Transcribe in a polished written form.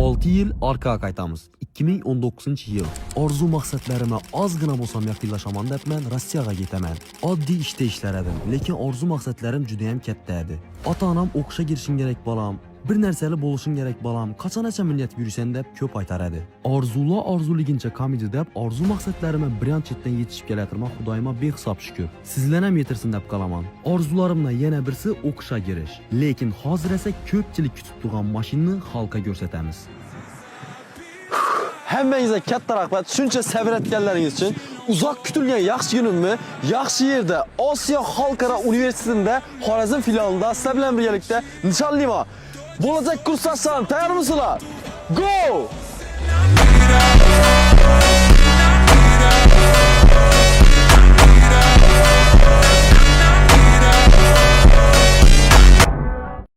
6 yil orqaga qaytamiz. 2019-yil. Orzu maqsadlarimga ozgina bo'lsam yaqinlashaman deb men Rossiyaga ketaman. Oddiy ishda ishlar edim, lekin orzu maqsadlarim juda ham katta edi. Ota-onam o'qishga kirishing kerak bolam, bir narsali bo'lishing kerak bolam, qachongacha millat yursan deb ko'p aytar edi. Orzular orzuligincha komedi deb orzu maqsadlarimga birinchidan yetishib kelatirman, Xudoyima behisob shukr. Sizlar ham yetirsin deb qolaman. Orzularimdan yana birisi o'qishga kirish. Lekin hozir esa ko'pchilik kutib turgan mashinani xalqqa ko'rsatamiz. Hammangizga katta rahmat. Shuncha sabr etganlaringiz uchun. Uzoq kutilgan yaxshi kunimni yaxshi yerda Osiyo xalqaro universitetida Xorazm filialida sizlar bilan birgalikda nishonlayman. Bo'lajak kurslardan tayyormisizlar? Go!